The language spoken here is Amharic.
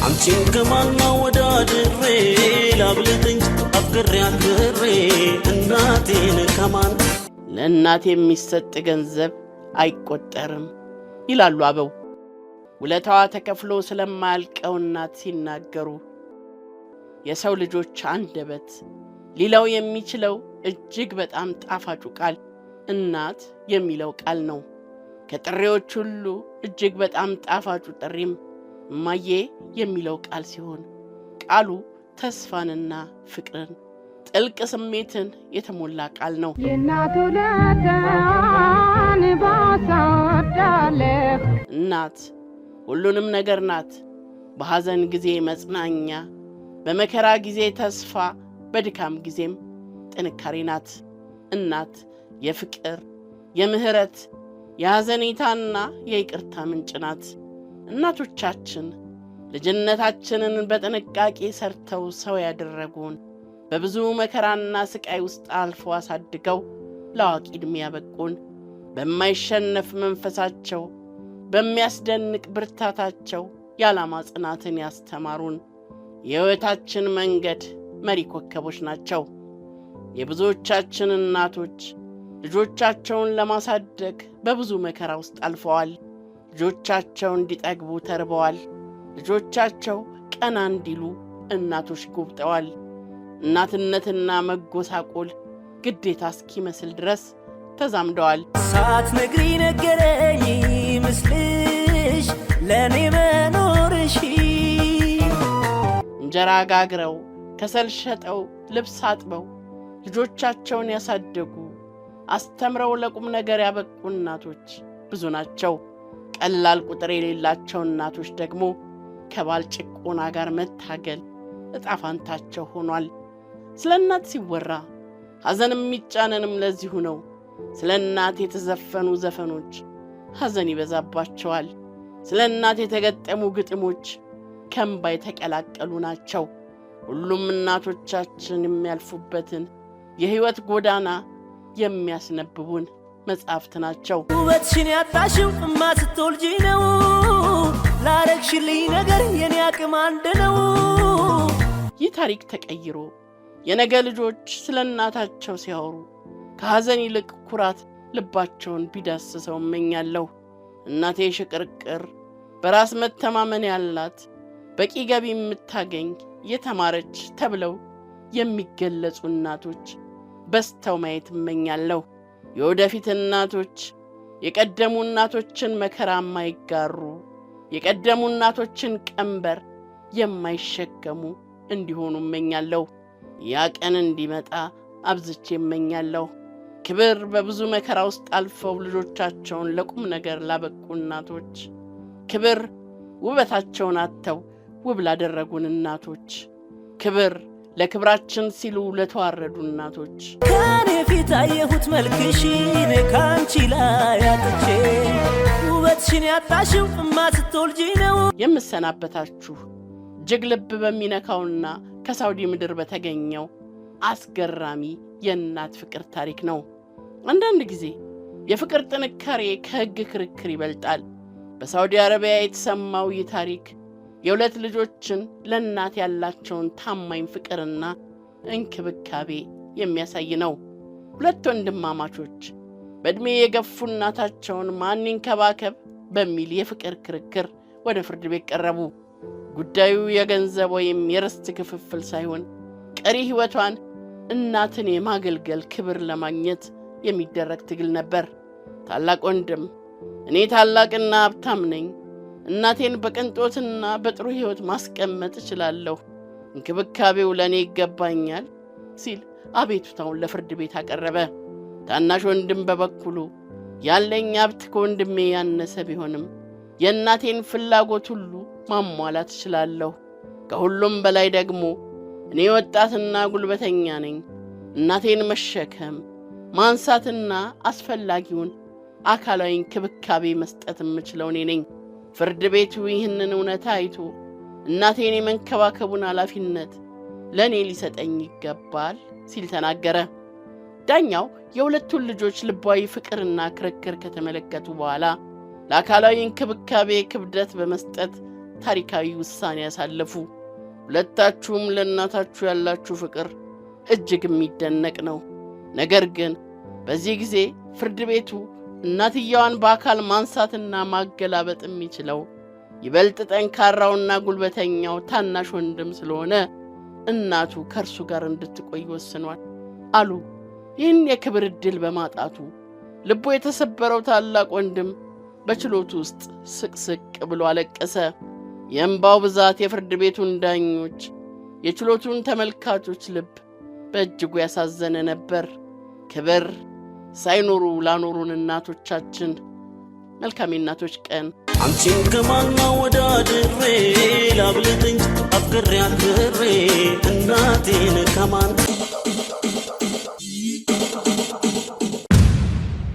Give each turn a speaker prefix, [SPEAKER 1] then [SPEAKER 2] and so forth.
[SPEAKER 1] አንቺን ከማና ወዳድሬ ላብልጥኝ አፍቅሬ አክብሬ እናቴን ከማን
[SPEAKER 2] ለእናት የሚሰጥ ገንዘብ አይቆጠርም ይላሉ አበው። ውለታዋ ተከፍሎ ስለማያልቀው እናት ሲናገሩ የሰው ልጆች አንደበት ሊለው የሚችለው እጅግ በጣም ጣፋጩ ቃል እናት የሚለው ቃል ነው። ከጥሪዎች ሁሉ እጅግ በጣም ጣፋጩ ጥሪም እማዬ የሚለው ቃል ሲሆን ቃሉ ተስፋንና ፍቅርን ጥልቅ ስሜትን የተሞላ ቃል ነው።
[SPEAKER 3] የእናቱ ለታን ባሳዳለ
[SPEAKER 2] እናት ሁሉንም ነገር ናት። በሐዘን ጊዜ መጽናኛ፣ በመከራ ጊዜ ተስፋ፣ በድካም ጊዜም ጥንካሬ ናት። እናት የፍቅር፣ የምህረት፣ የሐዘኔታና የይቅርታ ምንጭ ናት። እናቶቻችን ልጅነታችንን በጥንቃቄ ሰርተው ሰው ያደረጉን በብዙ መከራና ስቃይ ውስጥ አልፎ አሳድገው ለአዋቂ ዕድሜ ያበቁን በማይሸነፍ መንፈሳቸው በሚያስደንቅ ብርታታቸው የዓላማ ጽናትን ያስተማሩን የሕይወታችን መንገድ መሪ ኮከቦች ናቸው። የብዙዎቻችን እናቶች ልጆቻቸውን ለማሳደግ በብዙ መከራ ውስጥ አልፈዋል። ልጆቻቸው እንዲጠግቡ ተርበዋል። ልጆቻቸው ቀና እንዲሉ እናቶች ጎብጠዋል። እናትነትና መጎሳቆል ግዴታ እስኪመስል ድረስ ተዛምደዋል።
[SPEAKER 1] ሳትነግሪ ነገረኝ ምስልሽ ለኔ መኖርሽ
[SPEAKER 2] እንጀራ ጋግረው ከሰል ሸጠው ልብስ አጥበው ልጆቻቸውን ያሳደጉ አስተምረው ለቁም ነገር ያበቁ እናቶች ብዙ ናቸው። ቀላል ቁጥር የሌላቸው እናቶች ደግሞ ከባል ጭቆና ጋር መታገል ዕጣ ፈንታቸው ሆኗል። ስለ እናት ሲወራ ሐዘን የሚጫነንም ለዚሁ ነው። ስለ እናት የተዘፈኑ ዘፈኖች ሐዘን ይበዛባቸዋል። ስለ እናት የተገጠሙ ግጥሞች ከእንባ የተቀላቀሉ ናቸው። ሁሉም እናቶቻችን የሚያልፉበትን የሕይወት ጎዳና የሚያስነብቡን መጻሕፍት ናቸው።
[SPEAKER 1] ውበትሽን ያጣሽው እማ ስትወልጂ ነው፣ ላረግሽልኝ ነገር የኔ አቅም አንድ ነው።
[SPEAKER 2] ይህ ታሪክ ተቀይሮ የነገ ልጆች ስለ እናታቸው ሲያወሩ ከሐዘን ይልቅ ኩራት ልባቸውን ቢዳስሰው እመኛለሁ። እናቴ ሽቅርቅር በራስ መተማመን ያላት በቂ ገቢ የምታገኝ የተማረች ተብለው የሚገለጹ እናቶች በስተው ማየት እመኛለሁ። የወደፊት እናቶች የቀደሙ እናቶችን መከራ የማይጋሩ የቀደሙ እናቶችን ቀንበር የማይሸከሙ እንዲሆኑ እመኛለሁ። ያ ቀን እንዲመጣ አብዝቼ እመኛለሁ። ክብር በብዙ መከራ ውስጥ አልፈው ልጆቻቸውን ለቁም ነገር ላበቁ እናቶች፣ ክብር ውበታቸውን አጥተው ውብ ላደረጉን እናቶች፣ ክብር ለክብራችን ሲሉ ለተዋረዱ እናቶች።
[SPEAKER 1] ከኔ ፊት አየሁት መልክሽን ካንቺ ላይ አጥቼ ውበትሽን ያጣሽው እማ ስትወልጂ ነው።
[SPEAKER 2] የምሰናበታችሁ እጅግ ልብ በሚነካውና ከሳውዲ ምድር በተገኘው አስገራሚ የእናት ፍቅር ታሪክ ነው። አንዳንድ ጊዜ የፍቅር ጥንካሬ ከሕግ ክርክር ይበልጣል። በሳውዲ አረቢያ የተሰማው ይህ ታሪክ የሁለት ልጆችን ለእናት ያላቸውን ታማኝ ፍቅርና እንክብካቤ የሚያሳይ ነው። ሁለት ወንድማማቾች በዕድሜ የገፉ እናታቸውን ማን ይንከባከብ በሚል የፍቅር ክርክር ወደ ፍርድ ቤት ቀረቡ። ጉዳዩ የገንዘብ ወይም የርስት ክፍፍል ሳይሆን ቀሪ ሕይወቷን እናትን የማገልገል ክብር ለማግኘት የሚደረግ ትግል ነበር። ታላቅ ወንድም እኔ ታላቅና ሀብታም ነኝ፣ እናቴን በቅንጦትና በጥሩ ሕይወት ማስቀመጥ እችላለሁ፣ እንክብካቤው ለእኔ ይገባኛል ሲል አቤቱታውን ለፍርድ ቤት አቀረበ። ታናሽ ወንድም በበኩሉ ያለኝ ሀብት ከወንድሜ ያነሰ ቢሆንም የእናቴን ፍላጎት ሁሉ ማሟላት እችላለሁ፣ ከሁሉም በላይ ደግሞ እኔ ወጣትና ጉልበተኛ ነኝ፣ እናቴን መሸከም ማንሳትና አስፈላጊውን አካላዊ እንክብካቤ መስጠት የምችለው እኔ ነኝ። ፍርድ ቤቱ ይህንን እውነታ አይቶ እናቴን የመንከባከቡን ኃላፊነት ለእኔ ሊሰጠኝ ይገባል ሲል ተናገረ። ዳኛው የሁለቱን ልጆች ልባዊ ፍቅርና ክርክር ከተመለከቱ በኋላ ለአካላዊ እንክብካቤ ክብደት በመስጠት ታሪካዊ ውሳኔ ያሳለፉ። ሁለታችሁም ለእናታችሁ ያላችሁ ፍቅር እጅግ የሚደነቅ ነው። ነገር ግን በዚህ ጊዜ ፍርድ ቤቱ እናትየዋን በአካል ማንሳትና ማገላበጥ የሚችለው ይበልጥ ጠንካራውና ጉልበተኛው ታናሽ ወንድም ስለሆነ እናቱ ከእርሱ ጋር እንድትቆይ ወስኗል አሉ። ይህን የክብር ዕድል በማጣቱ ልቡ የተሰበረው ታላቅ ወንድም በችሎቱ ውስጥ ስቅስቅ ብሎ አለቀሰ። የእንባው ብዛት የፍርድ ቤቱን ዳኞች፣ የችሎቱን ተመልካቾች ልብ በእጅጉ ያሳዘነ ነበር። ክብር ሳይኖሩ ላኖሩን እናቶቻችን መልካም የእናቶች ቀን።
[SPEAKER 1] አንቺን ከማና ወዳድሬ ላብልጥኝ አፍቅሬ አክብሬ እናቴን ከማን